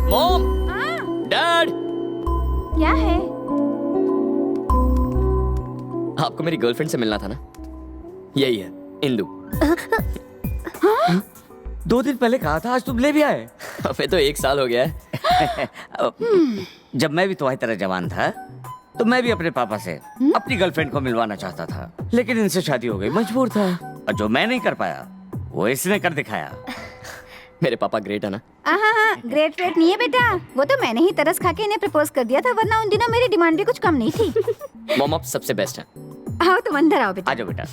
Mom, dad, क्या है? आपको मेरी गर्लफ्रेंड से मिलना था ना? यही है, इंदु। 2 दिन पहले कहा था, आज तुम ले भी आए। हमें तो 1 साल हो गया है। जब मैं भी तुम्हारी तरह जवान था तो मैं भी अपने पापा से अपनी गर्लफ्रेंड को मिलवाना चाहता था, लेकिन इनसे शादी हो गई, मजबूर था। और जो मैं नहीं कर पाया वो इसने कर दिखाया। मेरे पापा ग्रेट है ना? हाँ, ग्रेट वेट नहीं है बेटा, वो तो मैंने ही तरस खा के इन्हें प्रपोज कर दिया था, वरना उन दिनों मेरी डिमांड भी कुछ कम नहीं थी। मॉम आप सबसे बेस्ट हैं। आओ तुम अंदर आओ बेटा। आ जाओ बेटा।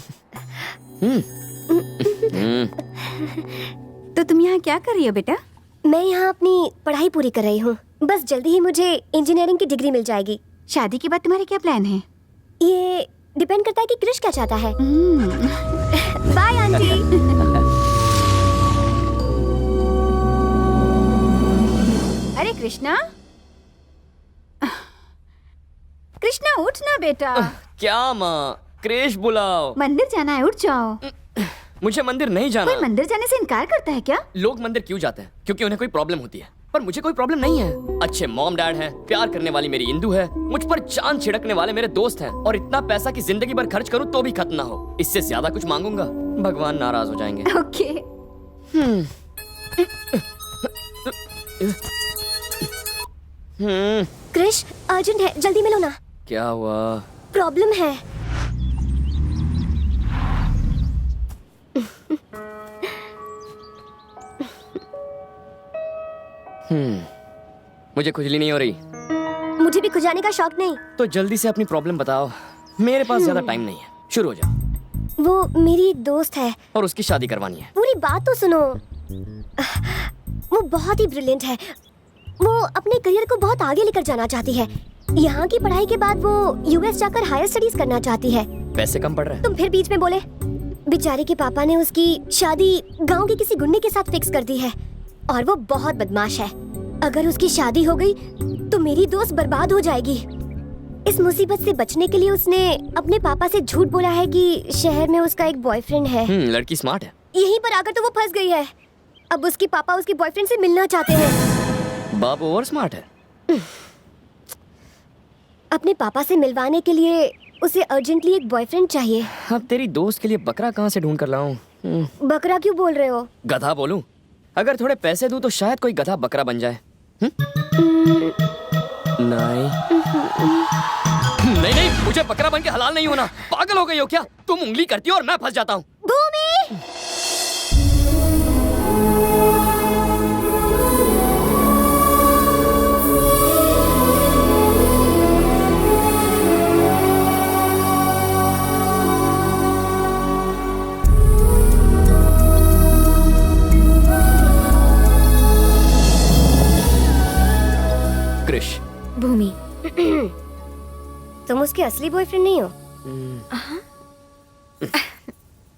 तो तुम यहाँ क्या कर रही हो बेटा? मैं यहाँ अपनी पढ़ाई पूरी कर रही हूँ। बस जल्दी ही मुझे इंजीनियरिंग की डिग्री मिल जाएगी। शादी के बाद तुम्हारे क्या प्लान है? ये डिपेंड करता है कि क्रिश क्या चाहता है। Bye aunty. अरे कृष्णा, कृष्णा उठ ना बेटा। क्या माँ, क्रेश बुलाओ। मंदिर जाना है, उठ जाओ। मुझे मंदिर नहीं जाना। कोई मंदिर जाने से इनकार करता है क्या? लोग मंदिर क्यों जाते हैं? क्योंकि उन्हें कोई प्रॉब्लम होती है, पर मुझे कोई प्रॉब्लम नहीं है। अच्छे मॉम डैड हैं, प्यार करने वाली मेरी इंदु है, मुझ पर जान छिड़कने वाले मेरे दोस्त हैं, और इतना पैसा कि जिंदगी भर खर्च करूं तो भी खत्म ना हो। इससे ज्यादा कुछ मांगूंगा भगवान नाराज हो जाएंगे। ओके। क्रिश अर्जेंट है, जल्दी मिलो ना। क्या हुआ? प्रॉब्लम है। मुझे खुजली नहीं हो रही। मुझे भी खुजाने का शौक नहीं। तो जल्दी से अपनी प्रॉब्लम बताओ, मेरे पास ज्यादा टाइम नहीं है। शुरू हो जाओ। वो मेरी एक दोस्त है और उसकी शादी करवानी है। पूरी बात तो सुनो। वो बहुत ही ब्रिलियंट है। वो अपने करियर को बहुत आगे लेकर जाना चाहती है। यहाँ की पढ़ाई के बाद वो यूएस जाकर हायर स्टडीज करना चाहती है। पैसे कम पड़ रहे हैं। तुम फिर बीच में बोले। बेचारी के पापा ने उसकी शादी गांव के किसी गुंडे के साथ फिक्स कर दी है, और वो बहुत बदमाश है। अगर उसकी शादी हो गई तो मेरी दोस्त बर्बाद हो जाएगी। इस मुसीबत से बचने के लिए उसने अपने पापा से झूठ बोला है कि शहर में उसका एक बॉयफ्रेंड है। लड़की स्मार्ट है। यहीं पर आकर तो वो फंस गई है। अब उसके पापा उसके बॉयफ्रेंड से मिलना चाहते हैं। बाप ओवर स्मार्ट है। अपने पापा से मिलवाने के लिए उसे अर्जेंटली एक बॉयफ्रेंड चाहिए। अब तेरी दोस्त के लिए बकरा कहाँ से ढूंढ कर लाऊं? बकरा क्यों बोल रहे हो? गधा बोलूं? अगर थोड़े पैसे दूं तो शायद कोई गधा बकरा बन जाए। नहीं नहीं नहीं, मुझे बकरा बन के हलाल नहीं होना। पागल हो गई हो क्या? तुम उंगली करती हो और मैं फंस जाता हूँ। भूमि! क्रिश। भूमि। तुम उसके असली बॉयफ्रेंड नहीं हो?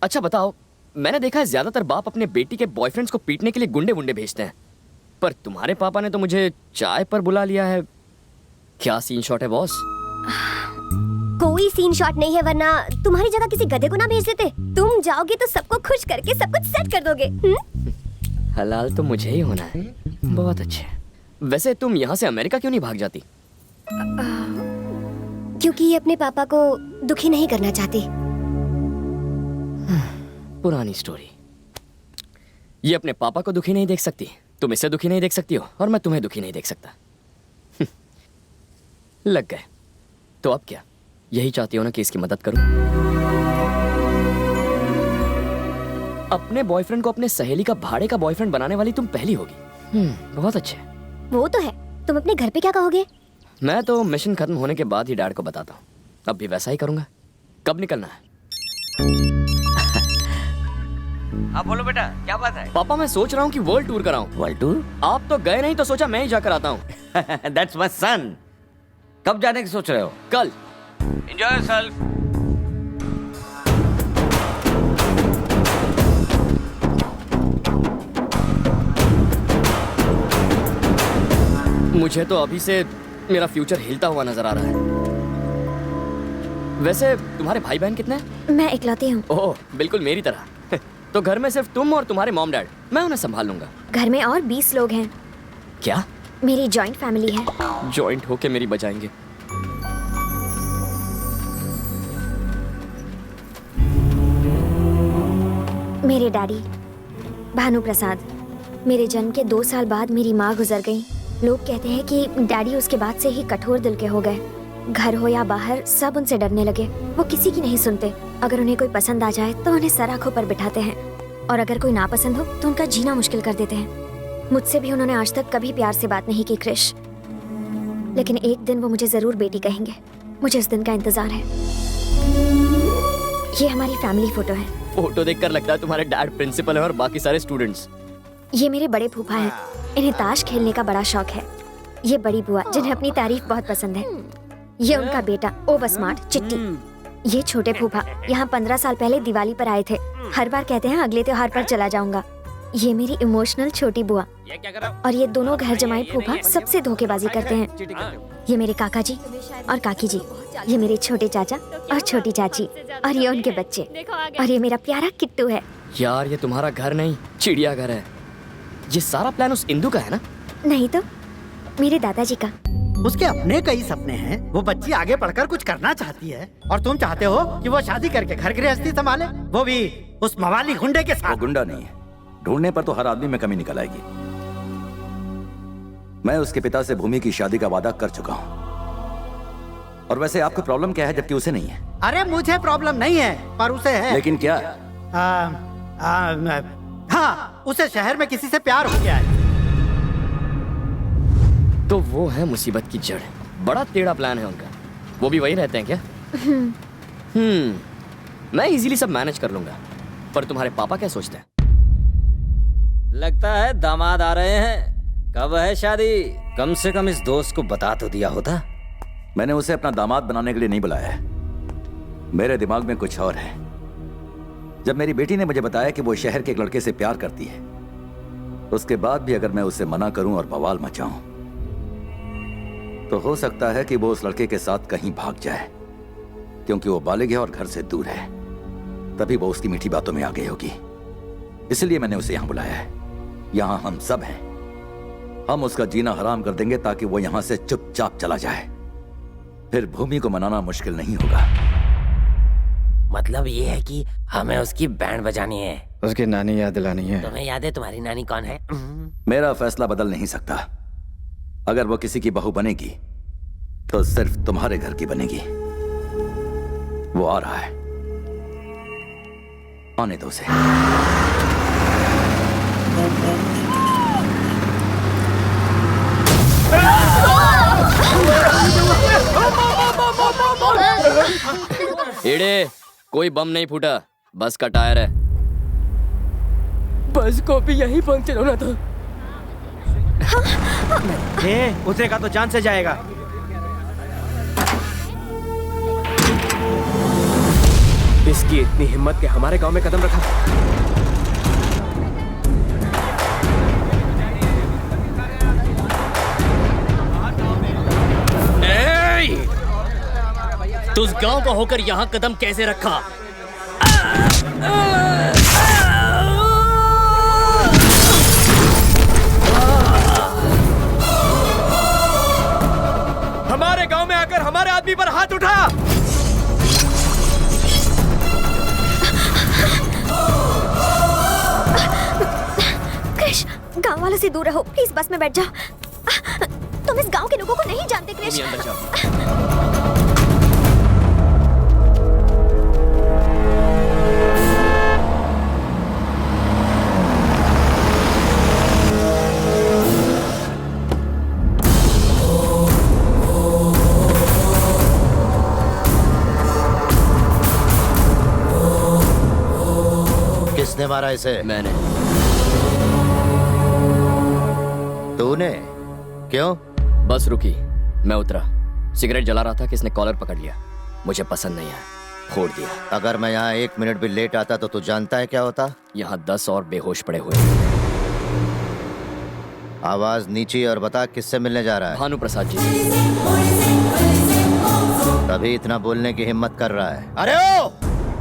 अच्छा बताओ, मैंने देखा है ज्यादातर बाप अपने बेटी के बॉयफ्रेंड्स को पीटने के लिए गुंडे वुंडे भेजते हैं, पर तुम्हारे पापा ने तो मुझे चाय पर बुला लिया है। क्या सीन शॉट है बॉस? कोई सीन शॉट नहीं है, वरना तुम्हारी जगह किसी गधे को ना भेज देते। तुम जाओगे तो सबको खुश करके सब कुछ सेट कर दोगे। हलाल तो मुझे ही होना है। बहुत अच्छे। वैसे तुम यहाँ से अमेरिका क्यों नहीं भाग जाती? क्योंकि ये अपने पापा को दुखी नहीं करना चाहती। पुरानी स्टोरी। ये अपने पापा को दुखी नहीं देख सकती, तुम इसे दुखी नहीं देख सकती हो, और मैं तुम्हें दुखी नहीं देख सकता। लग गए। तो अब क्या, यही चाहती हो ना कि इसकी मदद करूं? अपने बॉयफ्रेंड को अपने सहेली का भाड़े का बॉयफ्रेंड बनाने वाली तुम पहली होगी। बहुत अच्छे। वो तो है। तुम अपने घर पे क्या कहोगे? मैं तो मिशन खत्म होने के बाद ही डैड को बताता हूँ। अब भी वैसा ही करूंगा। कब निकलना है? हाँ बोलो बेटा, क्या बात है? पापा मैं सोच रहा हूँ कि वर्ल्ड टूर कराऊं। World tour? आप तो गए नहीं तो सोचा मैं ही जाकर आता हूँ। That's my son. कब जाने की सोच रहे हो? कल। Enjoy yourself. मुझे तो अभी से मेरा फ्यूचर हिलता हुआ नजर आ रहा है। वैसे तुम्हारे भाई बहन कितने हैं? मैं इकलौती हूँ। ओह, बिल्कुल मेरी तरह। तो घर में सिर्फ तुम और तुम्हारे मॉम डैड, मैं उन्हें संभाल लूंगा। घर में और 20 लोग हैं। क्या? मेरी जॉइंट फैमिली है। जॉइंट होके मेरी बजाएंगे। मेरे डैडी भानु प्रसाद, मेरे जन्म के 2 साल बाद मेरी माँ गुजर गई। लोग कहते हैं कि डैडी उसके बाद से ही कठोर दिल के हो गए। घर हो या बाहर सब उनसे डरने लगे। वो किसी की नहीं सुनते। अगर उन्हें कोई पसंद आ जाए तो उन्हें सर आंखों पर बिठाते हैं, और अगर कोई नापसंद हो तो उनका जीना मुश्किल कर देते हैं। मुझसे भी उन्होंने आज तक कभी प्यार से बात नहीं की क्रिश, लेकिन एक दिन वो मुझे जरूर बेटी कहेंगे। मुझे उस दिन का इंतजार है। ये हमारी फैमिली फोटो है। फोटो देखकर लगता है तुम्हारे डैड प्रिंसिपल है और बाकी सारे स्टूडेंट्स। ये मेरे बड़े फूफा हैं। इन्हें ताश खेलने का बड़ा शौक है। ये बड़ी बुआ जिन्हें अपनी तारीफ बहुत पसंद है। ये उनका बेटा ओवर स्मार्ट चिट्टी। ये छोटे फूफा यहाँ 15 साल पहले दिवाली पर आए थे। हर बार कहते हैं अगले त्योहार पर चला जाऊंगा। ये मेरी इमोशनल छोटी बुआ, और ये दोनों घर जमाई फूफा सबसे धोखेबाजी करते हैं। ये मेरे काका जी और काकी जी, ये मेरे छोटे चाचा और छोटी चाची, और ये उनके बच्चे, और ये मेरा प्यारा किट्टू है। यार ये तुम्हारा घर नहीं चिड़ियाघर है। ये सारा प्लान उस इंदु का है ना? नहीं तो मेरे दादाजी का। उसके अपने कई सपने हैं। वो बच्ची आगे पढ़कर कुछ करना चाहती है, और तुम चाहते हो कि वो शादी करके घर गृहस्थी संभाले, वो भी उस मवाली गुंडे के वो साथ। गुंडा नहीं है। ढूंढने पर तो हर आदमी में कमी निकल आएगी। मैं उसके पिता से भूमि की शादी का वादा कर चुका हूँ। और वैसे आपको प्रॉब्लम क्या है जबकि उसे नहीं है? अरे मुझे प्रॉब्लम नहीं है, पर उसे है। लेकिन क्या? हाँ, उसे शहर में किसी से प्यार हो गया है। तो वो है मुसीबत की जड़। बड़ा टेढ़ा प्लान है उनका। वो भी वही रहते हैं क्या? मैं इजीली सब मैनेज कर लूंगा। पर तुम्हारे पापा क्या सोचते हैं? लगता है दामाद आ रहे हैं। कब है शादी? कम से कम इस दोस्त को बता तो दिया होता। मैंने उसे अपना दामाद बनाने के लिए नहीं बुलाया है। मेरे दिमाग में कुछ और है। जब मेरी बेटी ने मुझे बताया कि वो शहर के एक लड़के से प्यार करती है, उसके बाद भी अगर मैं उसे मना करूं और बवाल मचाऊं, तो हो सकता है कि वो उस लड़के के साथ कहीं भाग जाए, क्योंकि वो बालिग है और घर से दूर है। तभी वो उसकी मीठी बातों में आ गई होगी। इसलिए मैंने उसे यहां बुलाया है। यहां हम सब हैं। हम उसका जीना हराम कर देंगे ताकि वो यहां से चुपचाप चला जाए। फिर भूमि को मनाना मुश्किल नहीं होगा। मतलब ये है कि हमें उसकी बैंड बजानी है। उसकी नानी याद दिलानी है। तुम्हें याद है तुम्हारी नानी कौन है? मेरा फैसला बदल नहीं सकता। अगर वो किसी की बहू बनेगी तो सिर्फ तुम्हारे घर की बनेगी। वो आ रहा है, आने दो उसे। एड़े, कोई बम नहीं फूटा, बस का टायर है। बस को भी यही पंक्चर होना था। उतरेगा तो जान से जाएगा। इसकी इतनी हिम्मत के हमारे गांव में कदम रखा। तू उस गांव का होकर यहाँ कदम कैसे रखा? हमारे गांव में आकर हमारे आदमी पर हाथ उठा। क्रिश, गांव वालों से दूर रहो प्लीज। बस में बैठ जाओ। तुम इस गांव के लोगों को नहीं जानते क्रिश। अंदर जाओ। किसने मारा इसे? मैंने। तूने? क्यों? बस रुकी, मैं उतरा। सिगरेट जला रहा था कि इसने कॉलर पकड़ लिया। मुझे पसंद नहीं आया, फोड़ दिया। अगर मैं यहाँ 1 मिनट भी लेट आता तो तू जानता है क्या होता? यहाँ 10 और बेहोश पड़े हुए हैं। आवाज नीची और बता किससे मिलने जा रहा है? भानु प्रसाद जी। तभी इतना बोलने की हिम्मत कर रहा है। अरे ओ!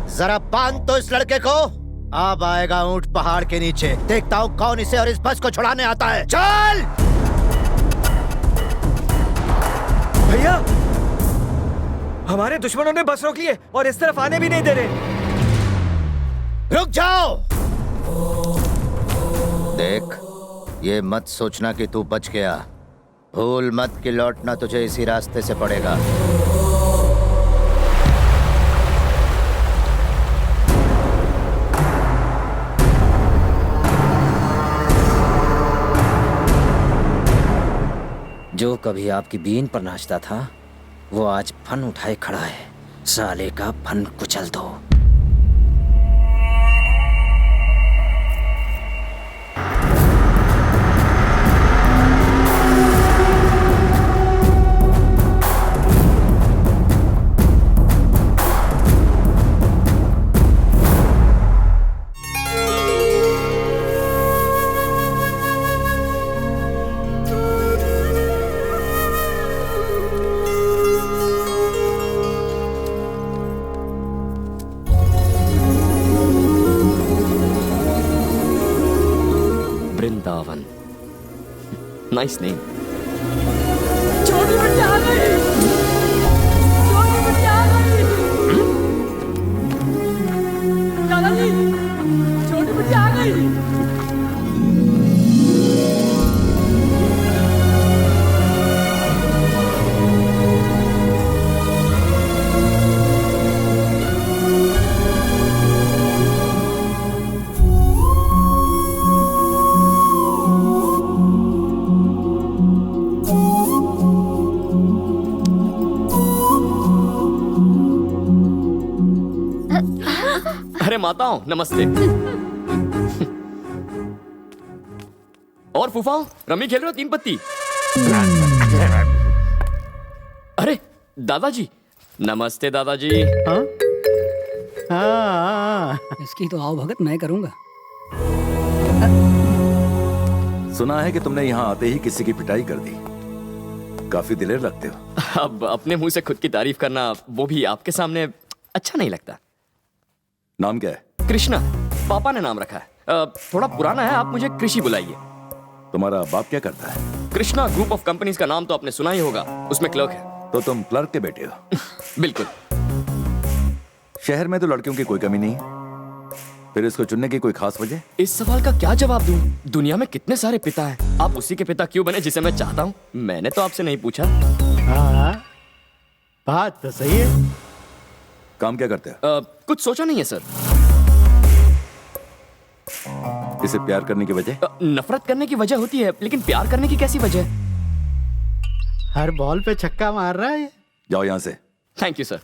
जरा बांध तो इस लड़के को। अब आएगा ऊंट पहाड़ के नीचे। देखता हूँ कौन इसे और इस बस को छुड़ाने आता है। चल! भैया, हमारे दुश्मनों ने बस रोक ली है और इस तरफ आने भी नहीं दे रहे। रुक जाओ। देख, ये मत सोचना कि तू बच गया। भूल मत कि लौटना तुझे इसी रास्ते से पड़ेगा। जो कभी आपकी बीन पर नाचता था वो आज फन उठाए खड़ा है। साले का फन कुचल दो। Vrindavan, nice name. अरे माताओं, नमस्ते। और फूफाओं, रमी खेल रहे हो 3 पत्ती? अरे दादाजी, नमस्ते दादाजी। इसकी तो आओ भगत मैं करूंगा। सुना है कि तुमने यहाँ आते ही किसी की पिटाई कर दी। काफी दिलेर लगते हो। अब अपने मुंह से खुद की तारीफ करना, वो भी आपके सामने, अच्छा नहीं लगता। नाम क्या है? कृष्णा, पापा ने नाम रखा है। थोड़ा पुराना है, आप मुझे कृषि बुलाइए। तुम्हारा बाप क्या करता है? कृष्णा ग्रुप ऑफ कंपनीज का नाम तो आपने सुना ही होगा, उसमें क्लर्क है। तो तुम क्लर्क के बेटे हो? बिल्कुल। शहर में तो लड़कियों की कोई कमी नहीं है, फिर इसको चुनने की कोई खास वजह? इस सवाल का क्या जवाब दूं? दुनिया में कितने सारे पिता हैं, आप उसी के पिता क्यों बने जिसे मैं चाहता हूं? मैंने तो आपसे नहीं पूछा। हाँ, बात तो सही है। काम क्या करते हो? कुछ सोचा नहीं है सर। इसे प्यार करने की वजह? नफरत करने की वजह होती है, लेकिन प्यार करने की कैसी वजह? हर बॉल पे छक्का मार रहा है। जाओ यहाँ से। Thank you sir.